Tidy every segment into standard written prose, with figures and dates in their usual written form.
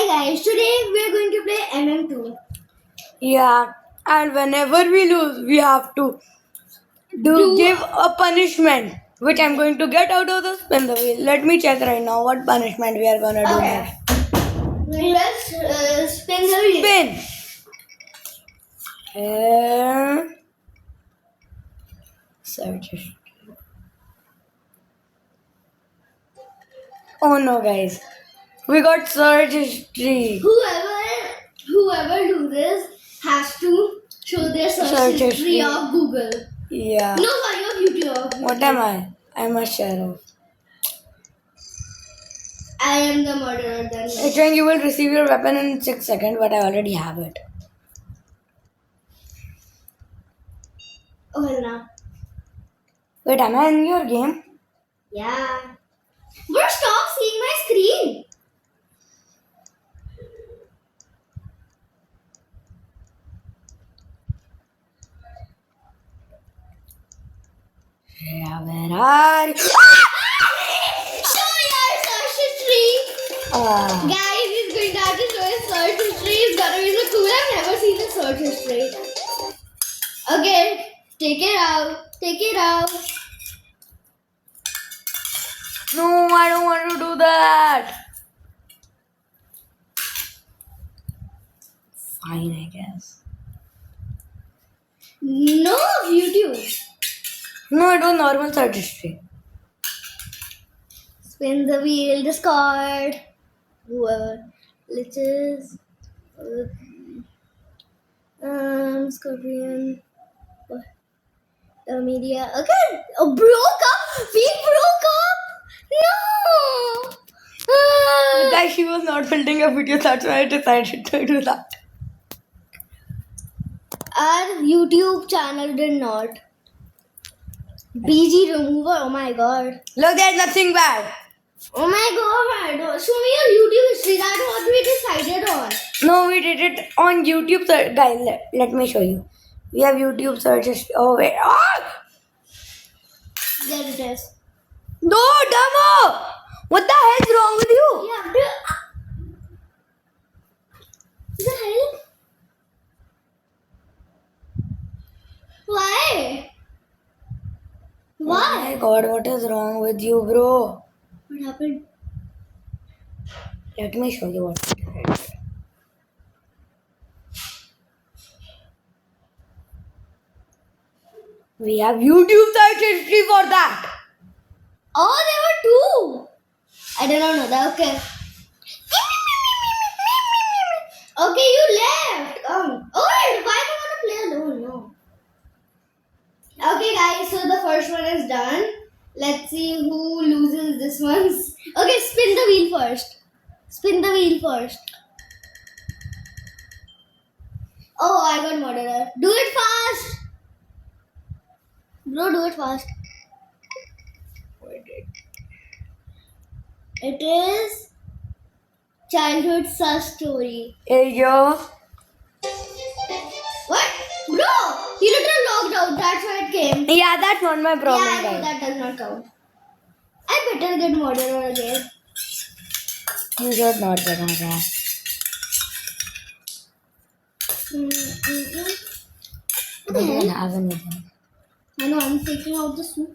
Hi guys, today we are going to play MM2. Yeah, and whenever we lose, we have to give a punishment, which I'm going to get out of the spin the wheel. Let me check right now what punishment we are gonna do next. Let's spin the wheel. Spin. And search history. Oh no, guys, we got search history. Whoever loses has to show their search history of Google. Yeah. No, sorry, of YouTube. What am I? I'm a sheriff. I am the murderer then. Saying you will receive your weapon in 6 seconds, but I already have it. Oh, hell no. Wait, am I in your game? Yeah. Bro, stop seeing my screen. Yeah, where are you? Show your search history. Guys, he's going to have to show his search history. It's gonna be so cool. I've never seen the search history. Okay, take it out. Take it out. No, I don't want to do that. Fine, I guess. No, YouTube. No, it was normal search history. Spin the wheel, discard. Whoever glitches. Scorpion. Media. Okay. Oh, broke up. We broke up. No. Guys, she was not building a video, that's why I decided to do that. Our YouTube channel did not. BG remover. Oh my god. Look, there's nothing bad. Oh my god. Show me your YouTube history. That's what we decided on. No, we did it on YouTube. Guys, let me show you. We have YouTube search history. Oh, wait. Ah! There it is. No, Damo! What the hell is wrong with you? Yeah, bro. What the hell? Why? Oh my god, what is wrong with you, bro? What happened? Let me show you what we did. We have YouTube search history for that. Oh, there were two. I did not know that. Okay. Okay, you left. Oh, why do you want to play alone? No. Okay, guys. So the first one is done. Let's see who loses this one. Okay, spin the wheel first. Spin the wheel first. Oh, I got murderer. Do it fast. Bro, do it fast. It is childhood sus story. Hey, yo. What? Bro, you literally logged out. That's why it came. Yeah, that's not my problem, Yeah, I know guys. that does not count. I better get murderer again. You should not get on that. What the I don't hell? have anything. I know, I'm taking out the soup.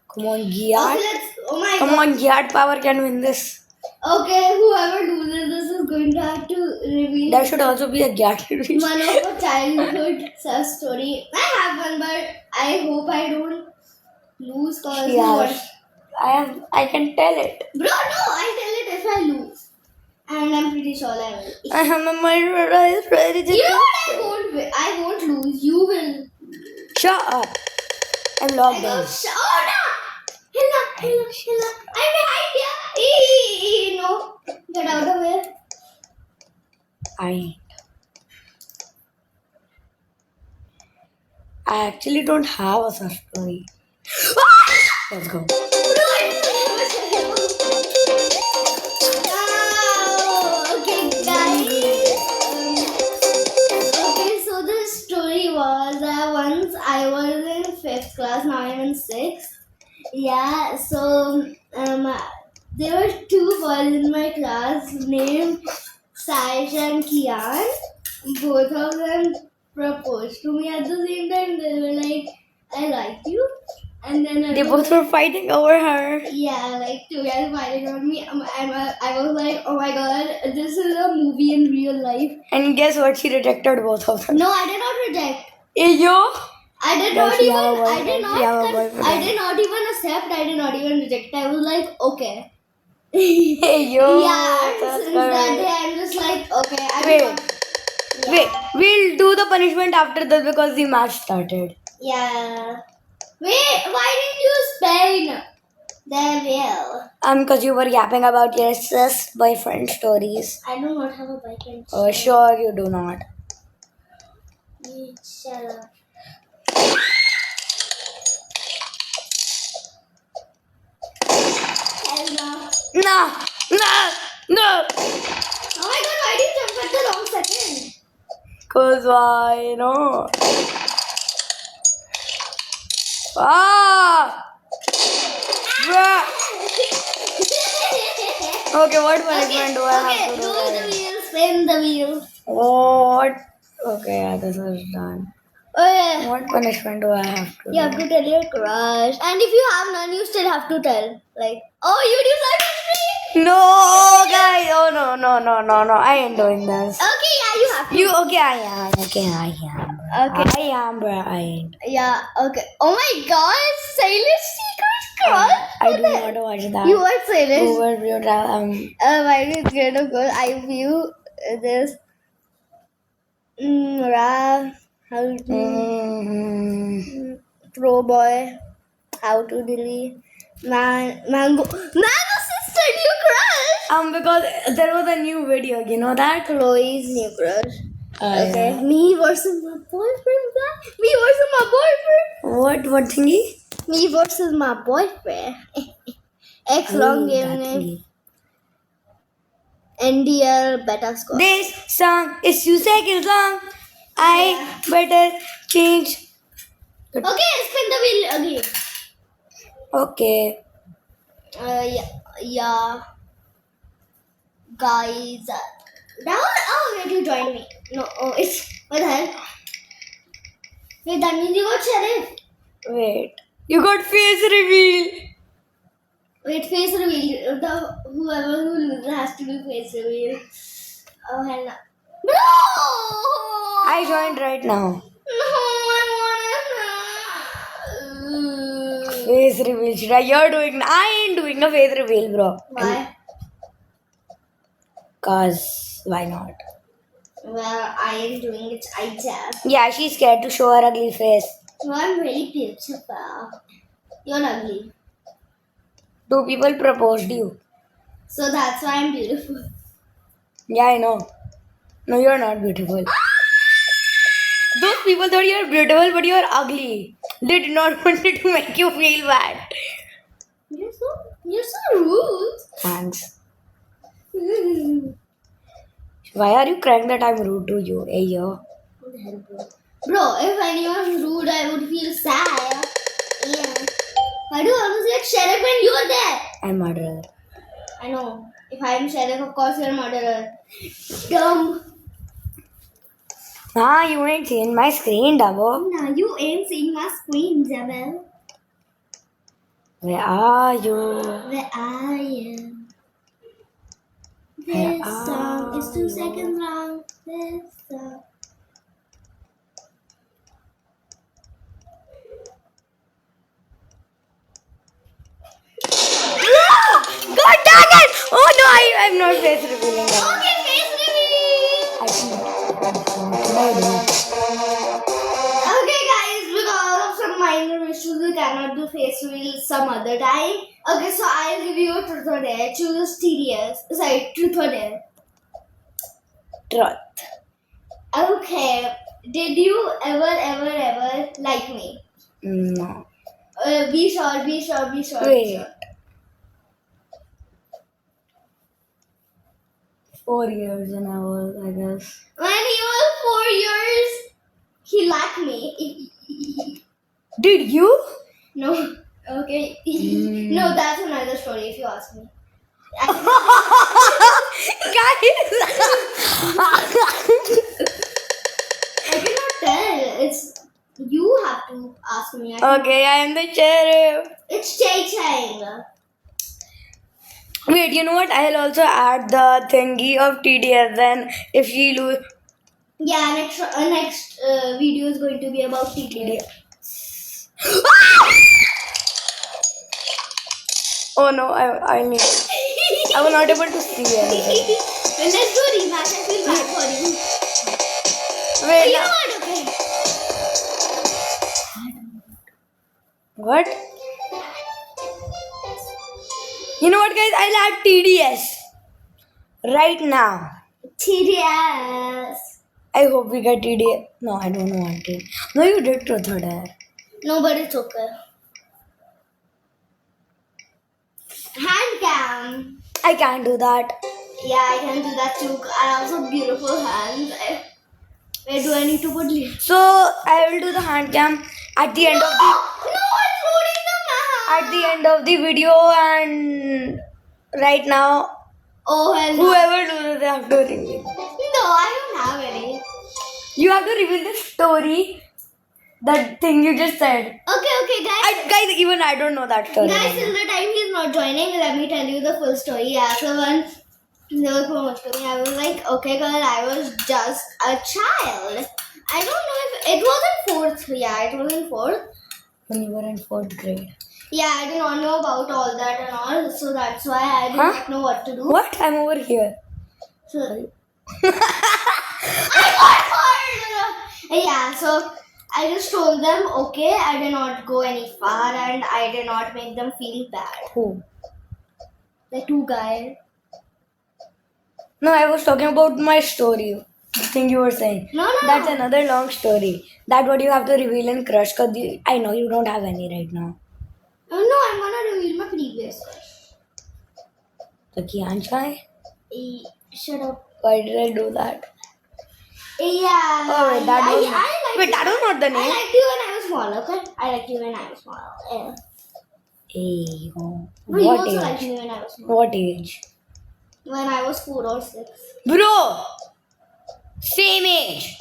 Come on, Giard. Okay, let's. Oh my Come god. on, Giard Power can win this. Okay, whoever loses this is going to have to reveal There should also be a Giard. one of a childhood sus story. I have one, but I hope I don't lose cause Yeah, I can tell it. Bro, no, I tell it if I lose. And I'm pretty sure I will. I am a murderer. You know what? I won't lose. You will. Shut up. I'm I logged go, in. oh no! Hilla. I'm behind you. No. Get out of here. I actually don't have a such story. Let's go. Okay, guys. Okay, so the story was that once I was in 5th class, now I'm in 6th. Yeah, so there were two boys in my class named Saish and Kian. Both of them proposed to me at the same time. They were like, I like you. And then They both were fighting over her. yeah, like two guys fighting on me. I was like, oh my god, this is a movie in real life. And guess what? She rejected both of them. No, I did not reject. Hey, yo! I did Does not she even. have a I did boyfriend? not. She have a boyfriend. I did not even accept. I did not even reject. I was like, okay. Hey, yo! Yeah. That's Since that correct. day, I'm just like, okay. I Wait. don't- Yeah. Wait, we'll do the punishment after this because the match started. Yeah. Wait, why didn't you spell the wheel? Because you were yapping about your sis boyfriend stories. I do not have a boyfriend. Oh, sure you do not. You shut up. Hell no. No, no, no. Oh my god, why did you jump at the wrong second? Cause why not? Ah! Bruh. Okay, what punishment do I have to do? do guys? the wheel, spin the wheel. What? Okay, yeah, this is done. Oh yeah. What punishment do I have to You have to tell your crush. And if you have none, you still have to tell. Like, oh, you decided me? do? No, guys. Oh, no. I ain't doing this. Okay, yeah, you have to. You, okay, I am. Okay, I am. Okay. I am, bruh. I ain't. Yeah, okay. Oh my god, Sailor's Secret Crush? I do not watch that. You watch Sailor's? Overview that. Mine is kind of good. I view this. How to Pro Boy, How to Delete, Mango Sister, new crush. Because there was a new video, you know that? Chloe's new crush. Okay, Yeah. me versus my boyfriend. Me versus my boyfriend. What thingy? Me versus my boyfriend. X long game that name. thingy. NDL beta score. This song is 2 seconds long. I better change. Okay, spin the wheel again. Okay. Yeah. Guys. Now, oh, wait, you join me. No, oh, it's, what the hell? Wait, that means you got sheriff. Wait. You got face reveal. Wait, face reveal. Whoever who loses has to do face reveal. Oh, hell no. No! I joined right now. No, I wanna. Face reveal. Shira, you're doing. I ain't doing a face reveal, bro. Why? Cause why not? Well, I am doing it. I just. Yeah, she's scared to show her ugly face. No, I'm really beautiful. You're ugly. 2 people proposed you. So that's why I'm beautiful. Yeah, I know. No, you're not beautiful. Those people thought you're beautiful, but you're ugly. They did not want it to make you feel bad. You're so rude. Thanks. Why are you crying that I'm rude to you? Hey, yo. What the hell, bro? Bro, if anyone's rude, I would feel sad. Yeah. Why do you always get sheriff when you're there? I'm murderer. I know. If I'm sheriff, of course you're a murderer. Dumb. Ah, you ain't seen my screen, Dabo. Now you ain't seeing my screen, Jabel. Where are you? Where I am. Where This are song is 2 you? seconds long. This song. God dang it! Oh no, I'm not face revealing that. Okay, face reveal. I think. What can I do? Okay, guys, because of some minor issues, we cannot do face reveal some other time. Okay, so I'll give you a truth or dare. Choose tedious. Sorry, truth or dare. Truth. Okay, did you ever like me? No. Be sure. Wait. 4 years and I was, I guess. When he was 4 years, he liked me. Did you? No, okay. No, that's another story if you ask me. I cannot tell. It's you have to ask me. Okay, I am the sheriff. It's Chai Chai. Wait, you know what? I'll also add the thingy of TDS. Then if she lose Yeah, next video is going to be about TTS. Oh no, I need. I was not able to see anything. Let's do a rematch. I feel bad for you. Wait, You know what? Okay. what? You know what, guys? I'll add TDS right now. TTS. I hope we get TDS. No, I don't want it. No, you did truth or dare. No, but it's okay. Hand cam. I can't do that. Yeah, I can do that too. I have some beautiful hands. Where do I need to put lip? So I will do the hand cam at the end of the it's loading the map. at the end of the video, and right now Oh, hell no. whoever loses they have to reveal. No, I don't have any. You have to reveal the story. That thing you just said. Okay, guys. Guys, even I don't know that story. Guys, till the time he's not joining, let me tell you the full story. Yeah, so when they were promoting me, I was like, okay, girl, I was just a child. I don't know if it was in fourth. Yeah, it was in fourth. When you were in 4th grade. Yeah, I did not know about all that and all, so that's why I did not know what to do. What? I'm over here. So, I got hurt! Yeah, so I just told them, okay, I did not go any far and I did not make them feel bad. Who? The two guys. No, I was talking about my story. The thing you were saying. No. That's another long story. That's what you have to reveal in Crush. Cause I know you don't have any right now. Oh, no, I'm gonna reveal my previous one. The Kianchai? Shut up. Why did I do that? Yeah. Oh, wait, that was not. I Wait, that was not the I name. liked you when I was small, okay? I liked you when I was small. Yeah. Hey, oh. No, you What also age? liked me when I was small. What age? When I was 4 or 6. Bro! Same age.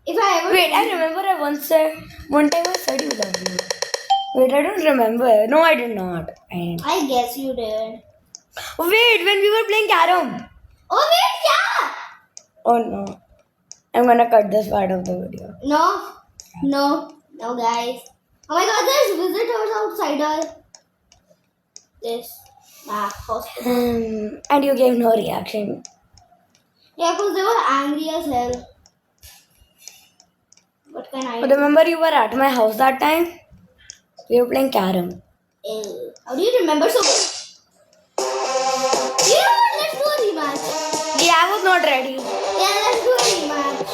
If I ever. Wait, I remember I once said, one time I said you love me. Wait, I don't remember. No, I did not. I guess you did. Wait, when we were playing carom. Oh, wait, yeah! Oh no. I'm gonna cut this part of the video. No, guys. Oh my god, there's visitors outside us. This hospital. And you gave no reaction. Yeah, because they were angry as hell. What can I do? Remember you were at my house that time? We were playing carom. How do you remember so well? You know what? Let's do a rematch. Yeah, I was not ready. Yeah, let's do a rematch.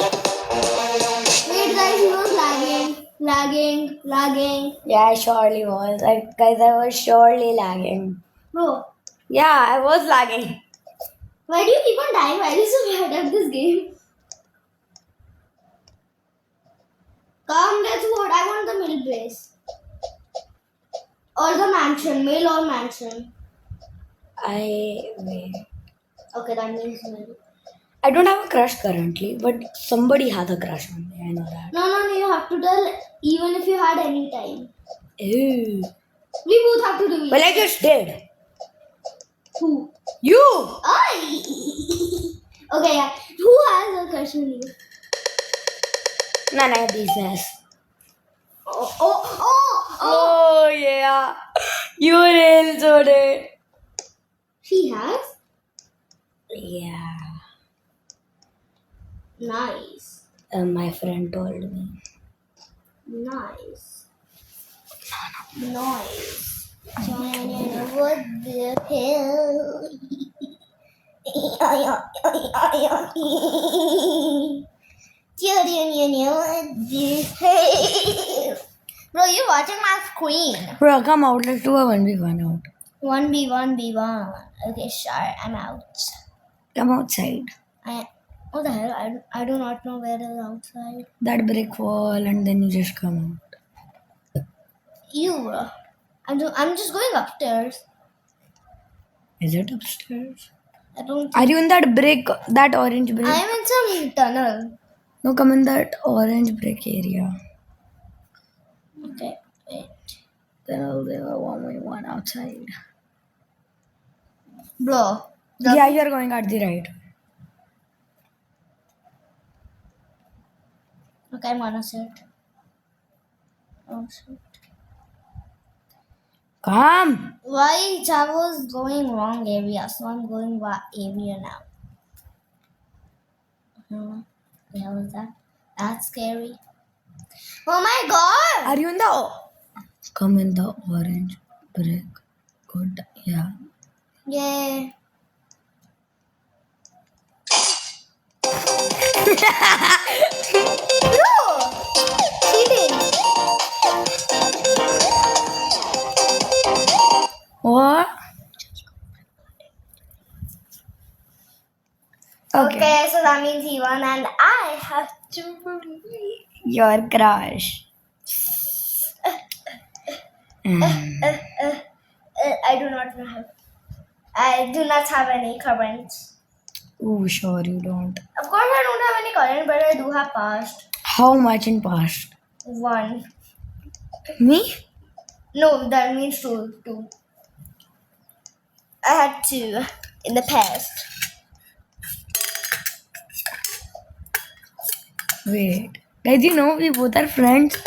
Wait, guys, he was lagging. Yeah, I surely was. Guys, I was surely lagging. Bro, Yeah, I was lagging. why do you keep on dying? Why are you so bad at this game? Come, that's what I want, the middle base. Or the mansion, male or mansion. Wait. Okay, that means middle. I don't have a crush currently, but somebody has a crush on me. I know that. No, you have to tell even if you had any time. Ew. We both have to reveal. Well, I just did. Who? You! Oi! Okay, yeah. Who has a crush on you? None of business. Oh! Oh, yeah. You real sorry. She has? Yeah. Nice. My friend told me. Nice. What the hell? Bro, you're watching my screen. Bro, come out. Let's do a 1v1 out. 1v1. Okay, sure. I'm out. Come outside. What the hell? I do not know where is outside. That brick wall, and then you just come out. You, bro. I'm just going upstairs. Is it upstairs? I don't. Are you in that brick, that orange brick? I am in some tunnel. No, come in that orange brick area. Okay, wait. Then I'll give a 1v1 outside. Bro. Yeah, you're going at the right. Okay, I'm gonna sit. Oh shit. Come! Why Chavo's going wrong area? So I'm going what area now? The hell is that? That's scary. Oh my god! Are you in the... Come in the orange brick. Good. Yeah. Yeah. No! Cheating! What? Okay, so that means he won and I have to Your crush. I do not have. I do not have any current. Oh, sure you don't. Of course, I don't have any current, but I do have past. How much in past? 1. Me? No, that means 2. 2. I had 2 in the past. Wait. Guys, you know we both are friends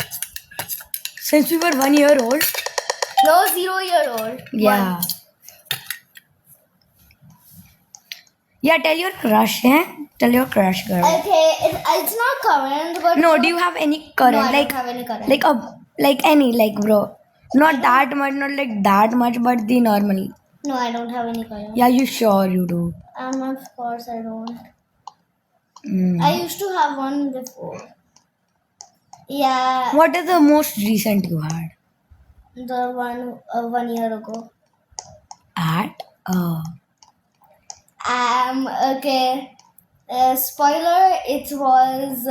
since we were 1 year old. No, 0-year-old. Yeah. 1. Yeah, tell your crush, eh? Tell your crush, girl. Okay, it's not current, but No, do you have any current? no, I like, don't have any current. like any, like bro. Not that much, not like that much, but the normal. No, I don't have any current. Yeah, you sure you do. Of course I don't. Mm. I used to have one before. Yeah, What is the most recent you had? the one 1 year ago. At? Okay. Spoiler, it was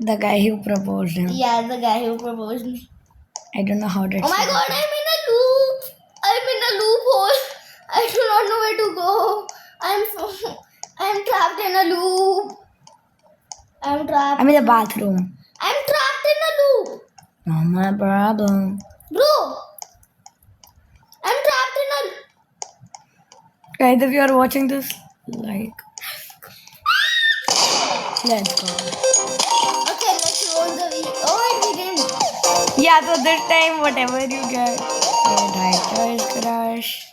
The guy who proposed him. yeah, the guy who proposed me. I don't know how to Oh my god, I'm in a loop. I'm in a loophole. I do not know where to go. I'm trapped in a loop. I'm trapped. I'm in the bathroom. I'm trapped in a loop. Not my problem. Bro, I'm trapped in a. Guys, if you are watching this, like, let's go. Okay, let's roll the wheel. Oh, we didn't. Yeah, so this time, whatever you get, right choice, crush.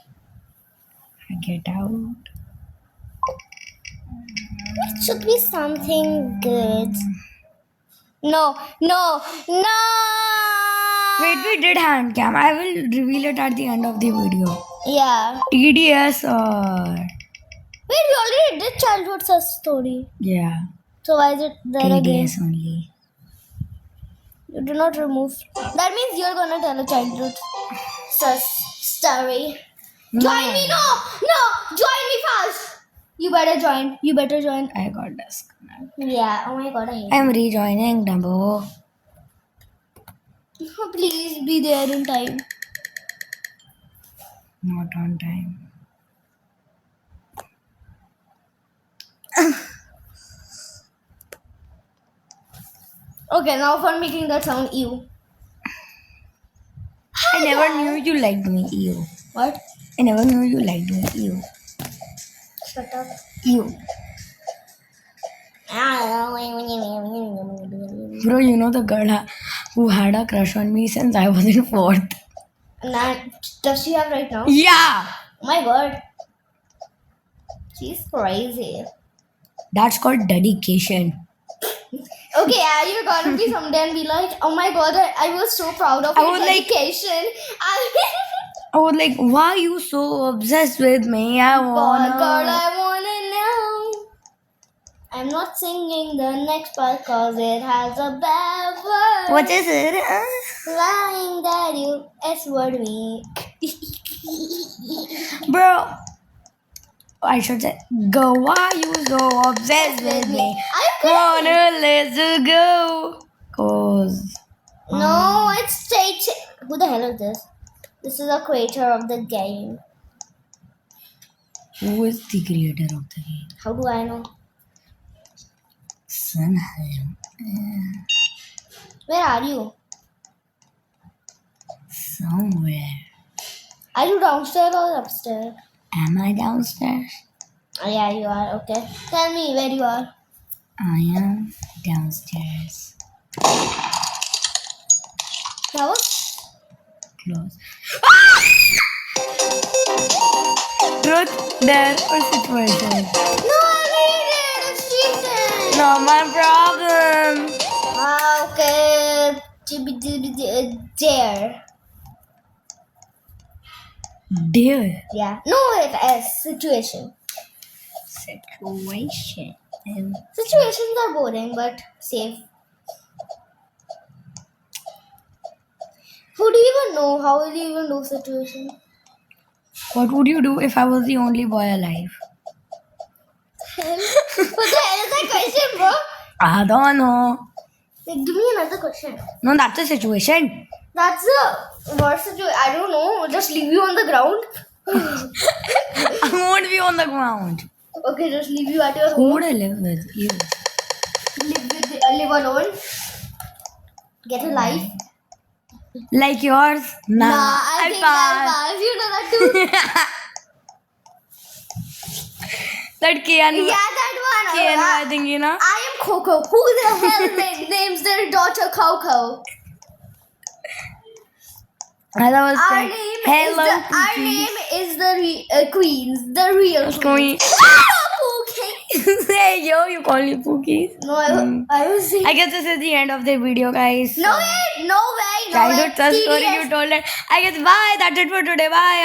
I get out. It should be something good. No. Wait, we did hand cam. I will reveal it at the end of the video. Yeah. TDS or Wait, we already did childhood story. yeah, So why is it there again? TDS only. You do not remove. That means you're gonna tell a childhood story. Join me, no! Join me fast! You better join. I got disconnected. Yeah, oh my god, I hate I'm rejoining, Dumbo. you. Please be there in time. Not on time. Okay, now for making that sound, ew. I never knew you liked me. Ew. What? I never knew you liked me. Ew. Shut up. Ew. Bro, you know the girl who had a crush on me since I was in 4th. Nah, does she have right now? Yeah. Oh my god. She's crazy. That's called dedication. Okay, yeah, you're gonna be someday and be like, oh my god, I was so proud of I your was like- dedication. I was like, why are you so obsessed with me? I God, wanna. I wanna know. I'm not singing the next part because it has a bad word. What is it? Lying that you S-word me. Bro, I should say, go, why you so obsessed with me? I'm kidding. Wanna let you go. Cause No, it's Who the hell is this? This is a creator of the game. Who is the creator of the game? How do I know? Sunheim. Where are you? Somewhere. Are you downstairs or upstairs? Am I downstairs? Oh, yeah, you are. Okay. Tell me where you are. I am downstairs. That was Close. Truth, dare, or situation? no, I made it. It's cheating. Not my problem. Okay. Dare. Dare. Yeah. No, it is situation. Situation. Situations are boring but safe. Who do you even know? How will you even know situation? What would you do if I was the only boy alive? What the hell is that question, bro? I don't know. Like, give me another question. No, that's a situation. That's a worst situation. I don't know. Just leave you on the ground. I won't be on the ground. Okay, just leave you at your Who home. would I live with? You. Live alone. Get a life. Like yours? Nah, I think I'll pass. You know that too. That Kian. Yeah, that one. Kian, I think you know. I am Coco. Who the hell names their daughter Coco? As I was Our saying, name hello, is the queens, the real Queen. Pookie. Hey, yo, you call me Pookie. No, I was saying. I guess this is the end of the video, guys. No way, no way, no way. Childhood story you told it. I guess bye. That's it for today. Bye.